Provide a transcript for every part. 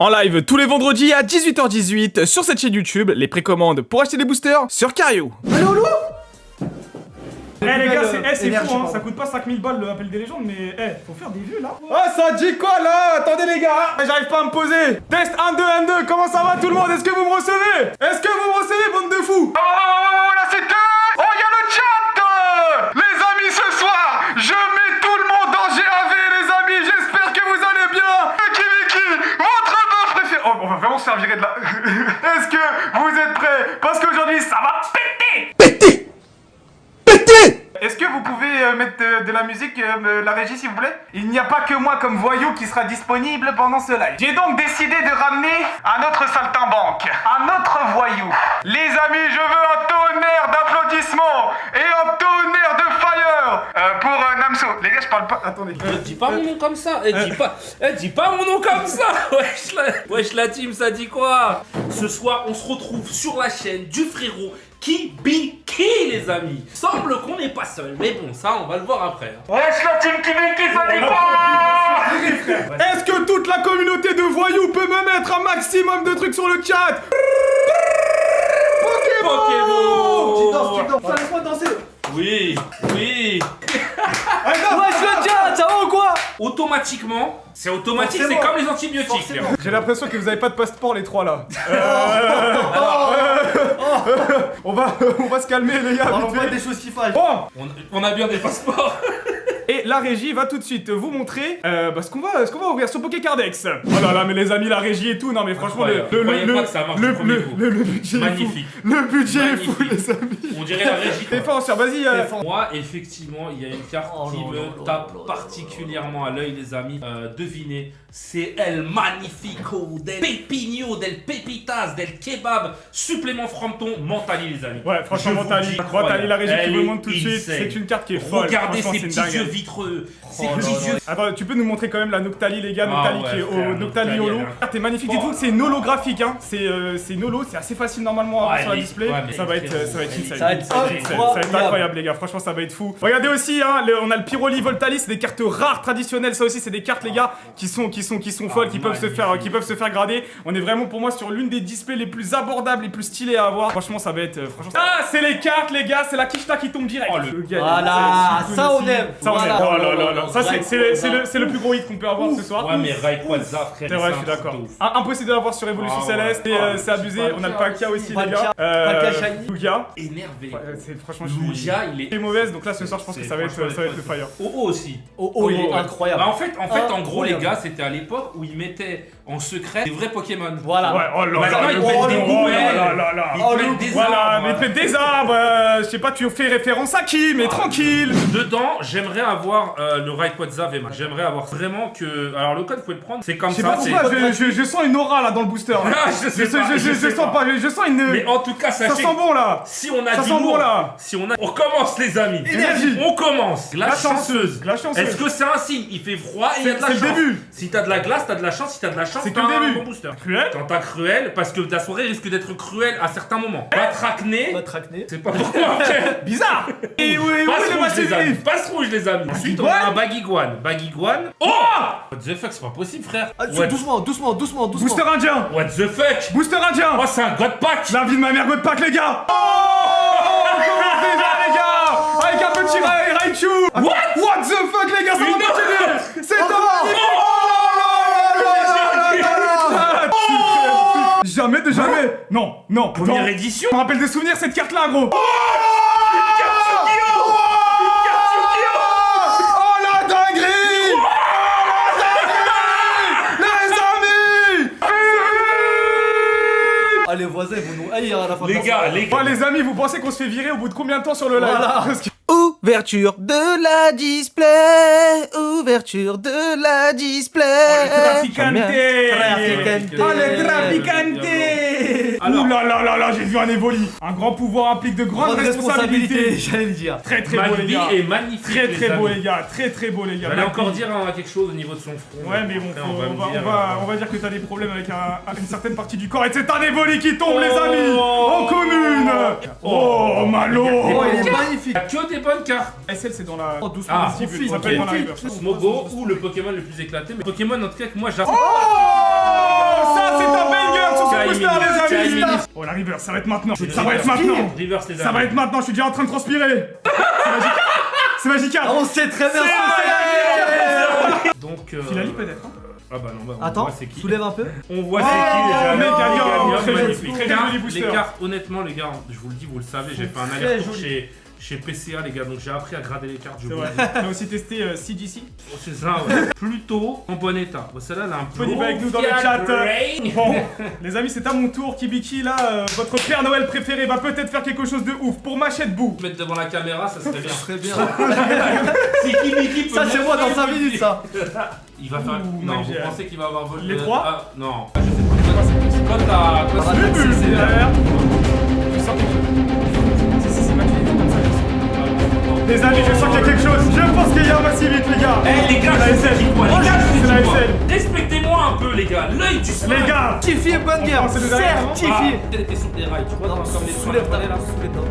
En live tous les vendredis à 18h18 sur cette chaîne YouTube, les précommandes pour acheter des boosters sur Cario. Allo, Lou. Eh les gars, c'est fou hein, ça coûte pas 5000 balles le appel des légendes, mais faut faire des vues là. Ah, ça dit quoi là? Attendez les gars, j'arrive pas à me poser. Test 1, 2, 1, 2, comment ça va tout le monde? Est-ce que vous me recevez? Est-ce que vous me recevez, bande de fous? Oh, là c'est que... Oh, y'a le chat. Les amis, ce soir, je mets tout le monde en GAV les amis, j'espère que vous allez bien. Vicky, votre meuf préférée. Oh, on va vraiment se faire virer de là. Est-ce que vous êtes prêts? Parce qu'aujourd'hui, ça va péter. Est-ce que vous pouvez mettre de la musique, la régie s'il vous plaît? Il n'y a pas que moi comme voyou qui sera disponible pendant ce live. J'ai donc décidé de ramener un autre saltimbanque, un autre voyou. Les amis, je veux un tonnerre d'applaudissements et un tonnerre de fire pour Namso. Les gars, je parle pas... Attendez. Dis pas mon nom comme ça. Dis pas mon nom comme ça. Wesh la team, ça dit quoi? Ce soir, on se retrouve sur la chaîne du frérot qui les amis. Semble qu'on n'est pas seul, mais bon, ça on va le voir après. Wesh la team qui ça dit quoi? Est-ce que toute la communauté de voyous peut me mettre un maximum de trucs sur le chat? Pokémon. Tu danses, ça laisse-moi danser. Oui. Wesh le chat, ça va ou quoi? Automatiquement, c'est automatique, c'est Forcément. comme les antibiotiques. frère. J'ai l'impression que vous avez pas de passeport les trois là. On va se calmer les gars. On vite va fait. des choses qui fâchent. Bon, On a bien des passeports. et la régie va tout de suite vous montrer ce qu'on va ouvrir sur Pokécardex. Oh là là, mais les amis, la régie et tout, non mais franchement Incroyable. Croyez pas que ça marche du premier coup. le budget Magnifique. est fou. Le budget est fou Magnifique. les amis. On dirait la régie. Défense, vas-y. Moi, effectivement, il y a une carte qui me tape particulièrement à l'œil, les amis. Devinez, c'est El Magnifico del Pepino, del Pepitas, del Kebab, supplément fronton, Mentali, les amis. Ouais, franchement, Je vous Mentali, dis, Mentali, la régie qui elle vous est montre tout de suite, insane. c'est une carte qui est folle. Regardez Franchement, ces c'est une petits yeux dinguerie. vitreux, ces Oh petits là yeux. Attends, tu peux nous montrer quand même la Noctali les gars, Ah Noctali ouais, qui est au frère, Noctali Noctali, Holo. elle est La carte est magnifique et tout, c'est une holographique hein, c'est une holo, c'est assez facile normalement à avoir Ouais, sur la mais- display. ouais, mais ça va être frérot, insane, ça va être ça va être incroyable. incroyable les gars, franchement ça va être fou. Regardez aussi hein, on a le Pyroli Voltalis, c'est des cartes rares traditionnelles, ça aussi c'est des cartes les gars qui sont folles, qui peuvent se faire grader. On est vraiment pour moi sur l'une des displays les plus abordables, les plus stylés à avoir. Franchement ça va être Ah, c'est les cartes les gars, c'est la Kishta qui tombe direct. Oh, Le gars, Voilà, c'est ça on aussi. aime. Ça on aime. Voilà. Oh là là là. Ça c'est le plus gros hit qu'on peut avoir ce soir. Ouais, mais Rayquaza, frère. C'est vrai, je suis d'accord. Impossible de l'avoir sur Evolution Ah ouais. Céleste, et c'est abusé. On a le Palkia aussi, les gars. Palkia Shiny. Lugia. Énervé. Franchement, Lugia, il est mauvaise, donc là ce soir, je pense que ça va être le fire. Oh aussi. Oh, il est incroyable. Bah, en fait, en gros, les Incroyable. gars, c'était à l'époque où ils mettaient en secret des vrais Pokémon. Voilà. Ouais, oh là Maintenant, là, ils le mettent gros, des oh goumelles. là là là. Ils Oh, mettent le- des Voilà, arbres. mais te mettre des arbres, je sais pas, tu fais référence à qui, mais tranquille. Dedans, j'aimerais avoir le Rayquaza Vema. J'aimerais avoir vraiment que. Alors, le code, vous pouvez le prendre. C'est comme Je sais ça. pas pourquoi, je sens une aura là dans le booster. là. Ah, je sais pas, Je sens pas, je sens une. Mais en tout cas, Ça sachez. sent bon là. Si on a Ça dit sent bon lourd, là. On commence, les amis. Énergie. On commence. La chanceuse. La chanceuse. Est-ce que c'est un signe? Il fait froid et il y a de la C'est chance. le début. Si t'as de la glace, t'as de la chance. Si t'as de la chance, C'est que t'as le un début. bon booster. Cruel. Quand t'as cruel, parce que ta soirée risque d'être cruelle à certains moments. Batracné, Notre acné. c'est pas pourquoi, frère. Bizarre. Et oui, Passe le rouge, match les amis. est Passe rouge, les amis. Ensuite, on a un Bagiguan. Bagiguan. Oh! What the fuck, c'est pas possible, frère. Ah, What, doucement. Booster indien. what the fuck? Booster indien. Oh, c'est un God Pack. La vie de ma mère, God Pack, les gars! Oh! On commence déjà, les gars! Avec un petit Raichu! What the fuck, les gars, ça va Une continuer! C'est un magnifique! Jamais de jamais! Non! Première édition. Je me rappelle des souvenirs, cette carte-là, gros! Oh la dinguerie! Oh la dinguerie! Les amis! Ah, les voisins ils vont nous haïr à la fin de Les la gars, soirée. les gars. Oh les amis, vous pensez qu'on se fait virer au bout de combien de temps sur le live? Voilà. Parce que- Ouverture de la display, ouverture de la display. Traficante! Traficante. Oh le traficante! Alors. Ouh là là là là, j'ai vu un Evoli! Un grand pouvoir implique de grandes Grande responsabilité, responsabilités! j'allais le dire. Très très beau les Magby gars! est magnifique. Très beau amis. les gars! Très beau les gars! J'allais Magby. encore dire quelque chose au niveau de son front. Ouais mais bon, Après, on va dire que t'as des problèmes avec une certaine partie du corps et c'est un Evoli qui tombe les amis! En commune! Oh Malo! Oh, il est magnifique. Il y a que des bonnes cartes. SL c'est dans la... Oh, doucement. Ah, Si, profite, ça peut être dans la river. Smogo ou le Pokémon le plus éclaté. Mais Pokémon, en tout cas, que moi j'attends. Oh! Oh la reverse, ça va être maintenant. Ça va être maintenant. Reverse les Ça va être maintenant, je suis déjà en train de transpirer. C'est Magikarp. Ah, on sait très bien ce que c'est. Donc. Filali peut-être. Ah bah non, bah on Attends, voit c'est qui. soulève un peu. On voit c'est qui déjà. mec, gagnant, très joli, Magnifique. très joli booster. Les cartes, honnêtement les gars, je vous le dis, vous le savez, j'ai fait un Très aller-retour joli. chez PCA les gars, donc j'ai appris à grader les cartes. Je C'est vous vrai. le dis. On a aussi testé CGC. Oh, c'est ça, ouais. Plutôt en bon état. Bon, celle-là, elle a un peu. Disponible avec nous dans le chat. Bon, les amis, c'est à mon tour. Kibiki, là, votre Père Noël préféré va peut-être faire quelque chose de ouf pour Machette Bou. Mettre devant la caméra, ça serait bien. Très bien. Si Kibiki peut Ça, c'est moi dans montrer 5 le minutes, petit- ça. Il va faire. Ouh, Non, mec, vous j'ai- pensez qu'il va avoir volé Les trois Ah, non. Je sais pas. Quand t'as. Quand Ah, c'est- Bulle c'est- derrière. Je sens quelque chose. Si, Mathieu, il est comme ça. Les amis, je sens qu'il y a quelque chose. Je pense qu'il y a un massif vite, les gars. Eh les gars, la je vous SL. dis quoi, les gars, je vous C'est la dis quoi. SL. Respectez-moi un peu les gars, l'œil du slime. Les gars. Certifié bonne guerre. prend ces deux derrière, non Certifié. C'est les questions des rails, tu vois, Non, comme les soulève ta là. main. Soulève ta main.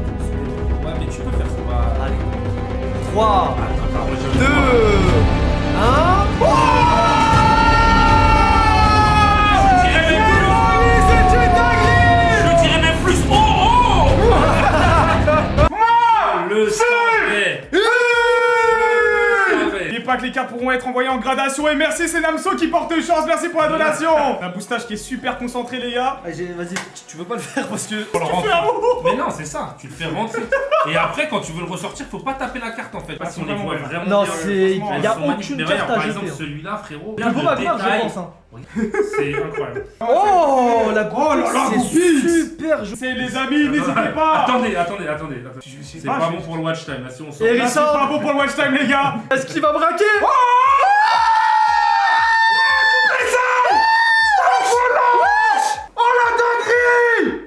Ouais, mais tu peux faire ça. Bah... Allez. 3, Attends, moi, je- 2, 1. Je dirais même plus. Oh oh. Le savais. N'oubliez pas que les cartes pourront être envoyées en gradation. Et merci, c'est Namso qui porte chance. Merci pour la donation. Un boostage qui est super concentré, les gars. Vas-y, tu veux pas le faire parce que. Faut le rentrer. Mais non, c'est ça, tu le fais rentrer. Et après, quand tu veux le ressortir, faut pas taper la carte en fait. Parce qu'on les voit vraiment Non, bien. c'est. franchement, Il y a Elles sont magnifiques. aucune Mais regarde, carte à par exemple, jeter. celui-là, frérot. Le beau de grave, je détails. pense. Hein. C'est incroyable. Oh, la Oh là là, c'est Goupil. super joli. C'est les amis, n'hésitez pas. Attendez. sais C'est pas, pas je- bon pour le watch time. Là, si on sort. Et Là, c'est pas bon pour le watch time, les gars. Est-ce qu'il va braquer?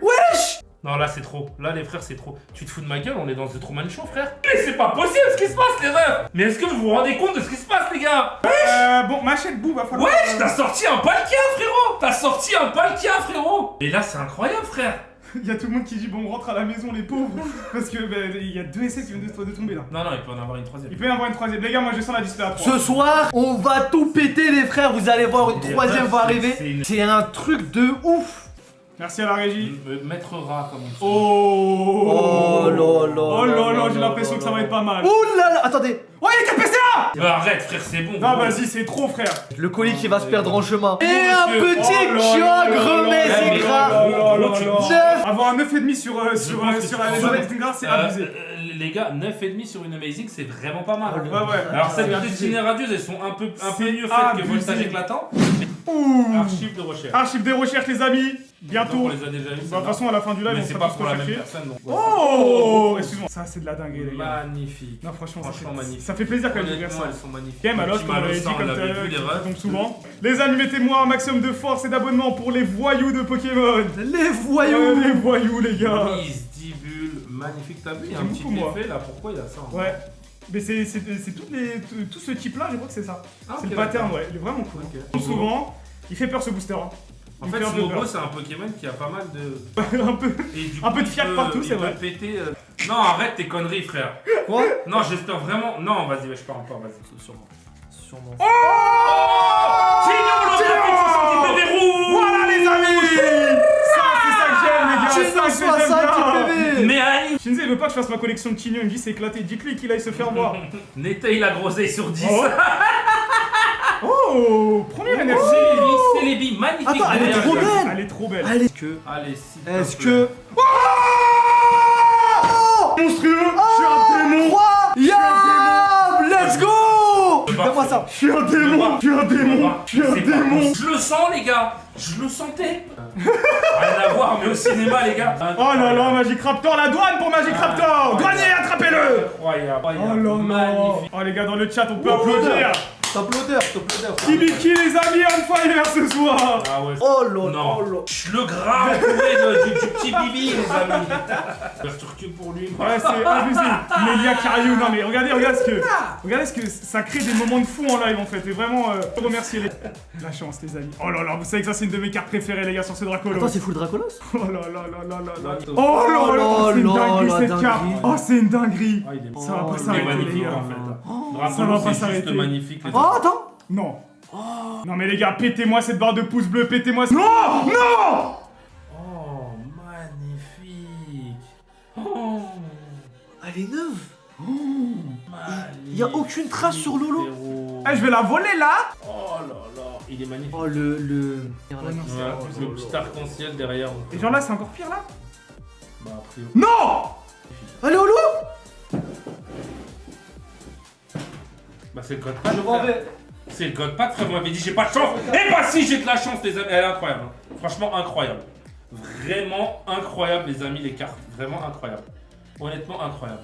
Wesh! Non, là, c'est trop. Là, les frères, c'est trop. Tu te fous de ma gueule, on est dans The Truman Show, frère. Mais c'est pas possible ce qui se passe, les refs. Mais est-ce que vous vous rendez compte de ce qui se passe, les gars? Bon, Machette Bou, va falloir. Wesh, t'as sorti un Palkia, frérot. T'as sorti un Palkia, frérot. Et là, c'est incroyable, frère. Il y a tout le monde qui dit bon, on rentre à la maison, les pauvres. Parce que il y a deux essais qui viennent de tomber là. Non, il peut en avoir une troisième. Il peut y en avoir une troisième. Les gars, moi je sens la display à 3. Ce soir, on va tout péter, les frères. Vous allez voir, une Les troisième refs, va c'est arriver. une- C'est un truc de ouf. Merci à la régie. Maître rat, comme on dit. Oh Oh là là. Oh là là, j'ai là l'impression là que ça va là. être pas mal. Oh là là, attendez. Oh, il y a 4 PCA. Bah arrête, frère, c'est bon. Non, vas-y, c'est trop, frère. Le colis qui va se perdre en chemin. Et monsieur. un petit Oh là là kiogre, là mais là c'est là grave. là là là Tu- là. Neuf. Avoir un 9,5 sur pense que sur tu les peux- Amazing Grass, c'est abusé. Les gars, 9,5 sur une Amazing, c'est vraiment pas mal. Ouais, ouais. Alors celles C'est de abusé. Destinée Radieuse, elles sont un peu C'est mieux faites que abusé. Voltage Éclatant. Ouh. Archive de recherche. Archive des recherches, les amis. On Bientôt. les a déjà vues. Bah, de toute façon, à la fin du live, mais on c'est sera pas tous pour la même recherchés. personne. Donc. Oh, excuse-moi. Ça, c'est de la dinguerie, les gars. Magnifique. Non, franchement, Franchement, magnifique. ça fait plaisir quand même de dire Honnêtement, ça. elles sont magnifiques. Game alors, Petit comme on l'avait dit Malosan, comme on l'avait vu, les refs. donc souvent. Les amis, mettez-moi un maximum de force et d'abonnement pour les voyous de Pokémon. Les voyous. Les voyous, les gars. Mise, 10 bulles, magnifique. T'as vu, il y a un J'aime petit beaucoup, moi. effet là. Pourquoi il y a ça hein Ouais. Mais c'est tout ce type-là, je crois que c'est ça. Ah, C'est ok, le pattern, d'accord. ouais. Il est vraiment cool. Ok. Comme souvent, il fait peur ce booster. Hein. En Il fait, fait un peu Smogo, peur. c'est un Pokémon qui a pas mal de. un peu. Et du Un peu de il fiac peut- partout, il c'est peut vrai. péter. Non, arrête tes conneries, frère. Quoi? Non, j'espère vraiment. Non, vas-y, je pars encore, vas-y. Sûrement. Voilà, les amis. Ça, c'est ça que j'aime, les gars. Chino Ça, c'est que j'aime 60 bien. PV. Mais allez. Shinzé, il veut pas que je fasse ma collection de Chignon. Il me dit c'est éclaté. Dites-lui qu'il aille se faire voir. Netei la groseille sur 10. Oh. Oh, première énergie. Célébi, magnifique. Attends, elle est derrière. trop belle. Elle est trop belle. Allez, que. Allez, s'il te Est-ce plaît. que. Monstrueux. Je suis un démon. 3 Yam! Let's go! C'est Donne-moi ça. Je suis un démon. Je suis un démon. Je suis un C'est pas démon. bon. Je le sens, les gars. Je le sentais. Rien à voir, mais au cinéma, les gars. Oh là là, Magic Raptor, la douane pour Magic Raptor. Douanier, attrapez-le. Incroyable. Oh là là. Magnifique. Oh les gars, dans le chat, on peut applaudir. Top loader, top loader. Kibiki, les amis, on fire ce soir. Ah ouais. Oh là Non. là. Le gras entouré du petit bibi, les amis. Ouverture que pour lui. Ouais, c'est abusé. Melia Kariou, non mais regardez ce que ça crée des moments de fou en live en fait. Et vraiment, remercier la chance, les amis. Oh là là, vous savez que ça c'est une de mes cartes préférées, les gars, sur ce Dracolo. Attends, c'est full Dracolos? Oh là là là là là là. Oh Oh là là, là c'est une là, dinguerie la cette dinguerie. carte. Oh, c'est une dinguerie. Ah, il est Ça va pas Il est s'arrêter, les magnifique gars. en fait. Ça Dracolo, va pas c'est juste s'arrêter. magnifique. les Oh, attends! Non. Non mais les gars, pétez-moi cette barre de pouce bleu, pétez-moi. Non. Non. Oh, Elle est neuve. Il y a aucune trace sur Lolo. Eh, je vais la voler là. Oh là là, il est magnifique. Oh le... Ouais, le petit arc-en-ciel derrière. Et genre là, c'est encore pire là. Bah, a priori. Non. Allez Lolo. Bah, c'est le code pas. Je renverrai. C'est le code pas, frère. Vous m'avez dit j'ai pas de chance. Eh bah, si, j'ai de la chance, les amis. Elle est incroyable. Franchement, incroyable. Vraiment incroyable, les amis, les cartes. Vraiment incroyable. Honnêtement, incroyable.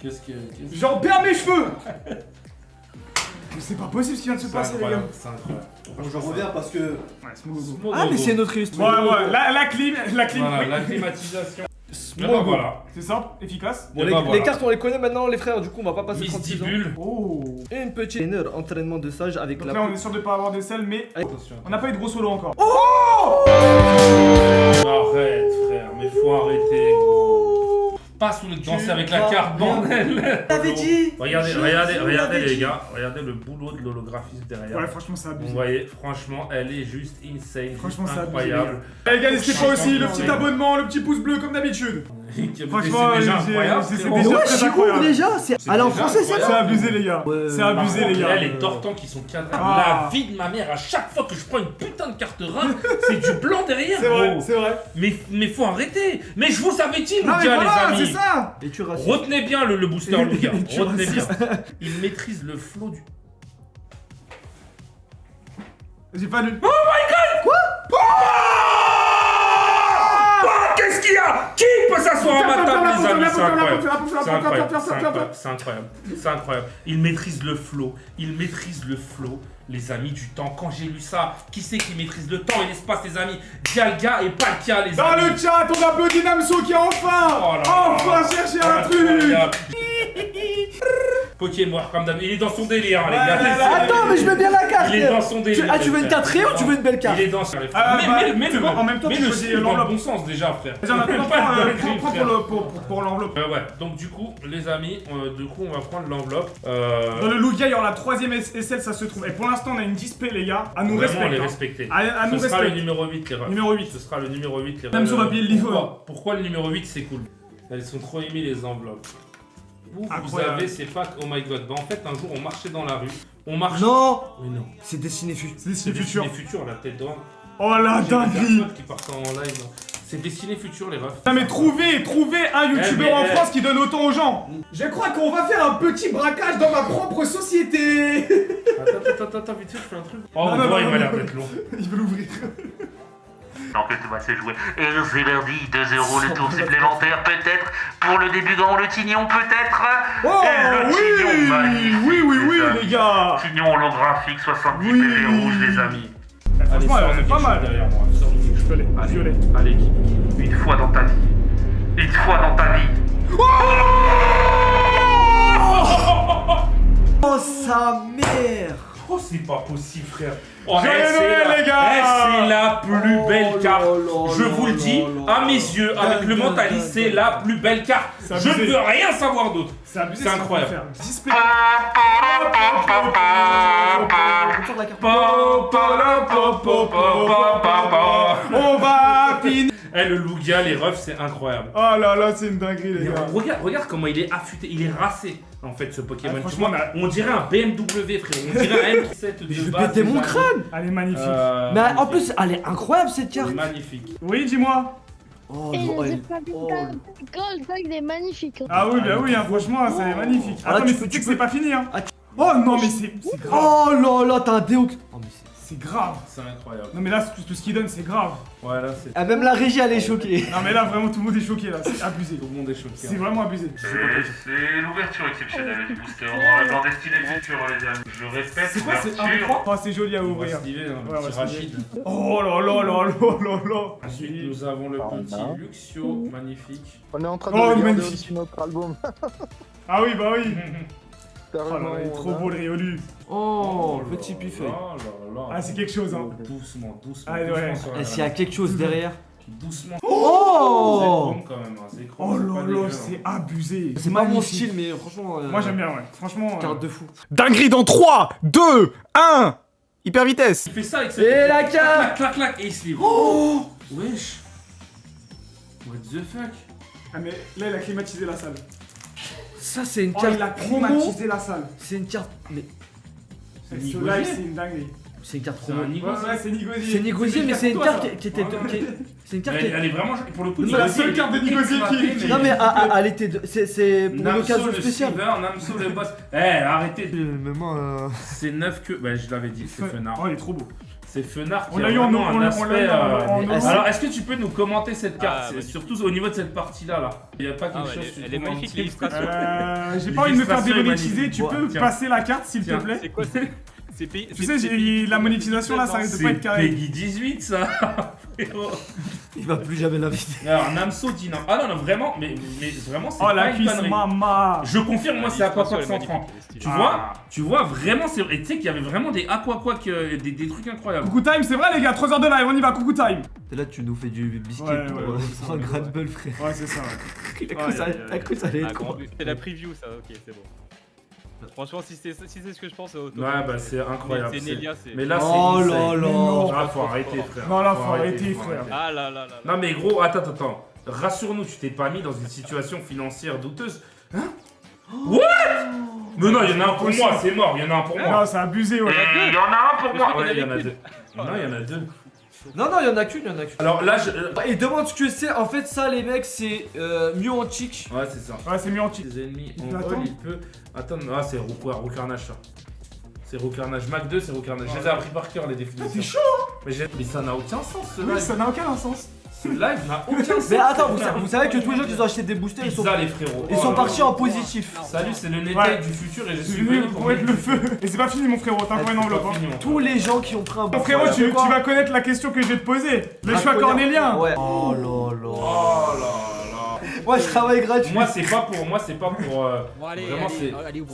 Qu'est-ce que. J'en perds mes cheveux. Mais c'est pas possible ce qui vient de se passer, les gars. C'est incroyable. Bon, je reviens parce que... Ouais, Smogo. Ah mais c'est notre histoire. Ouais, ouais, la clim, Voilà, oui. la climatisation. Smogo. Ben voilà. C'est simple, efficace. Bon, Et les, ben voilà. les cartes on les connaît maintenant les frères, du coup on va pas passer 36 ans. Mistibule. Oh. Et une petite trainer, entraînement de sage avec Donc la... là, on est sûr de pas avoir des selles, mais Attention. on n'a pas eu de gros solo encore. Arrête, frère, mais faut arrêter, gros. Pas sous le danser avec la vas carte, bien. bordel. T'avais dit. Regardez, Je regardez, vous regardez l'avais les dit. gars, regardez le boulot de l'holographisme derrière. Ouais, franchement, c'est Vous abusé. voyez, franchement, elle est juste insane, Franchement, juste c'est abusé. incroyable. Les gars, n'hésitez pas aussi, le petit Ouais. abonnement, le petit pouce bleu comme d'habitude. Franchement, c'est déjà j'ai- incroyable. c'est frérot. Mais déjà ouais, très je incroyable. déjà. C'est... Elle est en déjà français c'est incroyable. C'est abusé, les gars. Ouais. C'est Par abusé, contre, les gars. là, les tortons qui sont cadrés. Ah. La vie de ma mère, à chaque fois que je prends une putain de carte rare, c'est du blanc derrière, C'est vrai, gros. c'est vrai. Mais faut arrêter. Mais je vous avais dit, Non, mais Louga, voilà, les c'est amis. ça. Et tu racistes. Retenez bien le booster Louga. Tu Retenez bien. racistes. Il maîtrise le flow du. J'ai pas lu. Qu'est-ce qu'il y a? Qui peut s'asseoir à ma table, les amis? C'est incroyable. C'est incroyable. C'est incroyable. C'est incroyable. Il maîtrise le flow. Il maîtrise le flow. Les amis du temps. Quand j'ai lu ça, qui c'est qui maîtrise le temps et l'espace, les amis? Dialga et Palkia, les Dans amis. le chat, on applaudit Namso qui a enfin, Oh là là. enfin cherché un truc. Incroyable. Pokémon, comme d'hab. Il est dans son délire, les gars. Attends mais je mets bien la carte. Il est dans son délire. Ah tu veux une carte rare ou tu veux une belle carte? Il est dans son Ah, bah, mais c'est bon, en même temps, tu le choisis style dans le l'enveloppe. bon sens déjà, frère. J'en ai Pas prends de dinguerie, frère. pour l'enveloppe. Ouais, donc du coup, les amis, on va prendre l'enveloppe. Dans le Lugia, il y aura la troisième SL, ça se trouve. Et pour l'instant, on a une display, les gars. À nous Vraiment, respecter. les respecter. À nous Ce sera le respecter. numéro 8, les refs. Numéro 8. Ce sera le numéro 8, les refs. Namso va payer le livre. Pourquoi le numéro 8, c'est cool? Elles sont trop aimées, les enveloppes. Vous Incroyable. avez ces packs, oh my god. Bah en fait, un jour, on marchait dans la rue. On marchait... Non. Mais non. C'est dessiné fut. C'est C'est Destiné Futur. Destiné Futur, la tête droite. Oh la J'ai des dinguerie. potes qui partent en live. C'est Destiné Futur, les refs. Non mais trouvez un youtubeur mais, en France qui donne autant aux gens. Je crois qu'on va faire un petit braquage dans ma propre société. Attends, vite fait, je fais un truc. Oh, Non, non, ouais, il non, m'a non, l'air non. d'être long. Il veut l'ouvrir. L'enquête va se jouer. Et c'est lundi, 2-0 le tour supplémentaire, peut-être. Pour le débutant, le Tignon, peut-être. Oh Et le Tignon magnifique, oui, amis. les gars. Tignon holographique, 70 Oui. PV rouges, les amis. Franchement, Allez, elle est pas mal. derrière moi. Sors le micro. Je peux aller. Allez, Violet. allez, une fois dans ta vie. Une fois dans ta vie. Oh sa mère. Oh, c'est pas possible, frère. Oh, Joyeux c'est Noël, la- les gars. c'est la plus belle Oh carte. là là Je vous le là dis, là à mes yeux, avec le mentaliste, c'est la plus belle carte. C'est Je ne abusé. veux rien savoir d'autre. C'est abusé. C'est ce qu'on peut incroyable. faire. Display. Retourne la carte. On va finir. Eh, le Lugia, les refs, c'est incroyable. Oh là là, c'est une dinguerie, les Mais gars. regarde comment il est affûté, il est racé en fait ce Pokémon. Ah, Tu franchement, vois, mais- on dirait un BMW, frère. On dirait un M7 de Je vais base. péter mon déjà. crâne. Elle est magnifique. Mais en Magnifique. plus elle est incroyable cette carte. Magnifique. Oui, dis-moi. Oh Et non, j'ai elle... pas vu oh. Gold, il est magnifique. Ah oui, bah oui, hein, franchement, c'est magnifique. Ah, Attends, tu mais peux- tu sais que tu c'est pas fini, hein. Ah, Oh non, mais c'est grave. Oh là là t'as un déo. Oh mais c'est... C'est grave. C'est incroyable. Non, mais là, tout ce qu'il donne, c'est grave. Ouais, là, c'est. Ah, même la régie elle est choquée. Non, mais là, vraiment, tout le monde est choqué, là. C'est abusé. Tout le monde est choqué. C'est vraiment abusé. C'est l'ouverture exceptionnelle du booster. On a clandestiné le futur, les amis. Je répète, C'est quoi, c'est ouverture. 1 Oh, c'est joli à On va ouvrir. se liver, hein, Ouais, le on va petit se Rachid. Oh là là là là là là. Ensuite, nous avons le petit Luxio, magnifique. On est en train de Oh, regarder magnifique. aussi notre album. Ah oui, bah oui. Oh là Carrément, là, il est trop on a- beau, le Riolu. Oh là petit buffet. là là là. Ah, c'est quelque chose, hein. Doucement, doucement. Ah, ouais. doucement sur la Et s'il y a quelque chose derrière. Doucement. Oh Zéchrome quand même, hein, Zéchrome, Oh c'est là pas là, dégueu, c'est hein. abusé. C'est pas mon magnifique. style mais franchement... Moi, j'aime bien, ouais. Franchement. Carte de fou. Dinguerie dans 3, 2, 1. Hyper vitesse. Il fait ça avec sa Et la clac, carte. clac, clac, et il se livre. Oh. Wesh. What the fuck. Ah, mais là, il a climatisé la salle. Ça, c'est une Oh, carte il a promo. climatisé la salle. C'est une carte. Mais. Ce live, c'est une dinguerie. C'est une carte C'est promo. un Nigosier. Ouais, c'est Nigosier. C'est négocié, mais c'est une pour carte toi, ça. qui était. C'est une carte qui. Elle est vraiment jolie. Pour le coup, C'est la seule Nigosier, carte de il est Nigosier qui- éclaté, Non, mais elle était. C'est pour une Namso occasion le spéciale. Silver, Namso le boss. Eh, arrêtez. Mais moi, C'est 9 que. Bah, je l'avais dit, c'est Fenard. Oh, il est trop beau. C'est Fenard qui On a l'a eu en vraiment on un l'a aspect. eu en Alors, est-ce que tu peux nous commenter cette carte? Ah, C'est magnifique. surtout au niveau de cette partie-là. Là. Il n'y a pas quelque Ah ouais, chose. elle est tu trouves magnifique, un petit- l'illustration. J'ai pas envie de me faire L'illustration est démonétiser. magnifique. Tu peux Tiens. passer la carte, s'il te Tiens. plaît? C'est quoi c'est payé. Tu sais, la monétisation là, ça risque de pas C'est être carré. Peggy 18, ça. Frérot. il va plus jamais l'inviter. Alors, Namso dit non. Ah non, non, vraiment, mais vraiment, c'est Oh, pas la une cuisse, connerie. mama. Je confirme, moi, c'est Aquaquack 130. Tu vois, vraiment, c'est. Et tu sais qu'il y avait vraiment des Aquaquack, des trucs incroyables. Coucou time, c'est vrai, les gars, 3 heures de live, on y va, coucou time. Et là, tu nous fais du biscuit Ouais, pour ouais, un Grad Bull, frère. Ouais, c'est ça, ouais. Il a cru ça allait être con. C'est la preview, ça, ok, c'est bon. Franchement, si c'est ce que je pense, Ouais, bah, c'est incroyable. C'est Nelia, c'est. Mais là, c'est. Oh insane. là là. Ah, faut arrêter, frère. Non, là, faut arrêter, frère. Ah là là là. Non, mais gros, attends. Rassure-nous, tu t'es pas mis dans une situation financière douteuse. Hein? What? Mais non, il y en a un pour moi, c'est mort, il y en a un pour moi. Non, c'est abusé, ouais. Et il y en a un pour moi. Ouais, il y en a deux. Non, il y en a deux. Non, il y en a qu'une, Alors là, Et demande ce que c'est. En fait, ça, les mecs, c'est mieux en chic. Ouais, c'est ça. Ouais, c'est mieux en cheat. Les ennemis Il en peut vol, attendre. il peut. Attends, ah, c'est Roucarnage ça. C'est Roucarnage. Mac 2, c'est Roucarnage. Je les ai appris par cœur, les définitions. T'es chaud, Mais ça n'a aucun sens ce Oui, live. ça n'a aucun sens. Ce live n'a aucun sens. Mais attends, c'est vous savez que tous les gens qui ont acheté des boosters, ils sont Pizza, les frérots. ils Oh sont là partis là. en positif. Salut, c'est le Netei Ouais. du futur et je Je suis suis venu venu pour mettre le feu. Et c'est pas fini, mon frérot, t'as encore une enveloppe. Hein. Tous les gens qui ont pris un Mon booster. frérot, tu quoi vas connaître la question que je vais te poser. Le choix Incroyable. cornélien. Ouais. Oh là là. Oh là là. Moi, je travaille gratuit. Moi, c'est pas pour. Bon, allez, Vraiment,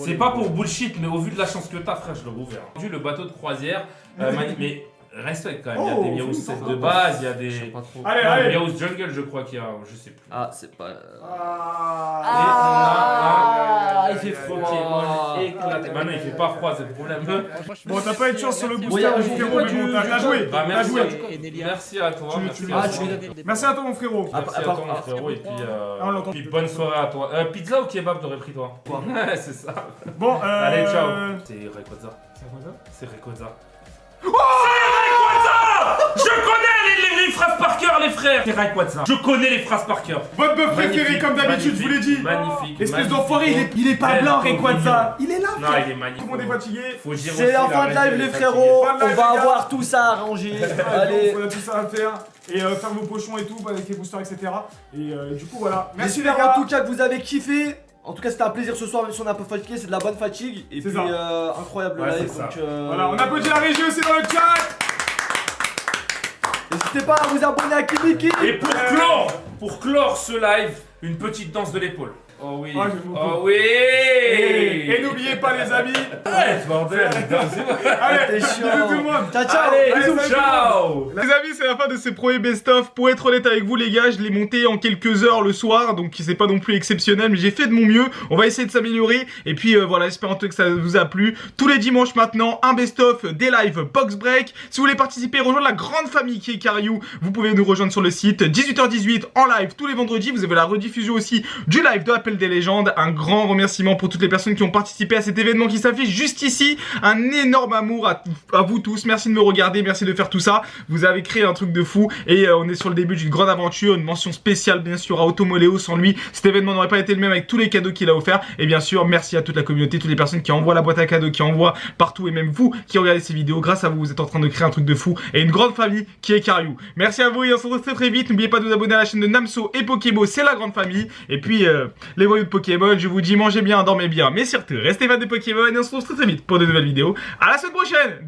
c'est pas pour bullshit, mais au vu de la chance que t'as, frère, je l'aurais ouvert. Le bateau de croisière, mais respecte quand même. Il y a Oh, des Miaous fou, 7 ça. de base, il y a des. Pas trop. Allez, Non, allez. Miaous Jungle, je crois qu'il y a. Je sais plus. Ah, c'est pas. Ah, il fait froid. Pokémon éclaté. Bah non, il fait pas froid, c'est le problème. Bon, t'as pas eu de chance sur le Bon, booster, y a- mon je fais frérot, quoi mais bon, du- t'as bien joué. Bah T'as merci joué. à toi. Merci à toi. Merci tu- à Ah, toi. Merci à toi, mon frérot. Merci à toi, mon frérot. Et puis, Ah, on l'entend. puis bonne soirée à toi. Pizza ou kebab t'aurais pris toi? Ouais, c'est ça. Bon, Allez, ciao. C'est Rayquaza. C'est quoi ça? C'est Rayquaza. C'est Rayquaza! Je connais les phrases par cœur, les frères! C'est Rayquaza. Je connais les phrases par cœur. Votre bœuf préféré, Magnifique, comme d'habitude, je vous l'ai dit. Magnifique. Espèce magnifique. d'enfoiré, il est pas Belle blanc, Pavillon. Rayquaza. Il est là, Non, frère. il est magnifique. Tout le monde est fatigué. Faut dire C'est aussi la fin de règle live, les est frérots. Fin de live, On va les gars. avoir tout ça arrangé. Allez. On a tout ça à faire. Et faire vos pochons et tout, avec les boosters, etc. Et du coup, voilà. Merci, les J'espère gars. en tout cas que vous avez kiffé. En tout cas, c'était un plaisir ce soir, même si on est un peu fatigué, c'est de la bonne fatigue. Et C'est puis, ça. incroyable Ouais, live. c'est ça. Donc, Voilà, on applaudit la régie aussi dans le chat. n'hésitez pas à vous abonner à Kimiki. Et pour clore ce live, une petite danse de l'épaule. Oh oui. Ah, j'aime beaucoup. Oh oui. Et n'oubliez pas, les amis. Arrête, bordel. Allez, T'es bisous chiant. tout le monde. Ciao, ciao. Allez, Bisous. ciao. Les amis, c'est la fin de ce premier best-of. Pour être honnête avec vous, les gars, je l'ai monté en quelques heures le soir, donc c'est pas non plus exceptionnel, mais j'ai fait de mon mieux. On va essayer de s'améliorer. Et puis voilà, j'espère en tout cas que ça vous a plu. Tous les dimanches maintenant, un best-of, des lives, box break. Si vous voulez participer, rejoindre la grande famille qui est Cariou, vous pouvez nous rejoindre sur le site. 18h18 en live tous les vendredis. Vous avez la rediffusion aussi du live de Appel des légendes. Un grand remerciement pour toutes les personnes qui ont participé à cet événement qui s'affiche juste ici. Un énorme amour à vous tous. Merci de me regarder, merci de faire tout ça. Vous avez créé un truc de fou et on est sur le début d'une grande aventure. Une mention spéciale bien sûr à Automoléo. Sans lui, cet événement n'aurait pas été le même avec tous les cadeaux qu'il a offert. Et bien sûr, merci à toute la communauté, toutes les personnes qui envoient la boîte à cadeaux, qui envoient partout et même vous qui regardez ces vidéos. Grâce à vous, vous êtes en train de créer un truc de fou et une grande famille qui est Cariou. Merci à vous et on se retrouve très vite. N'oubliez pas de vous abonner à la chaîne de Namso et Pokémo, c'est la grande famille. Et puis les voyous de Pokémon, je vous dis mangez bien, dormez bien, mais surtout restez fans de Pokémon et on se retrouve très vite pour de nouvelles vidéos. À la semaine prochaine.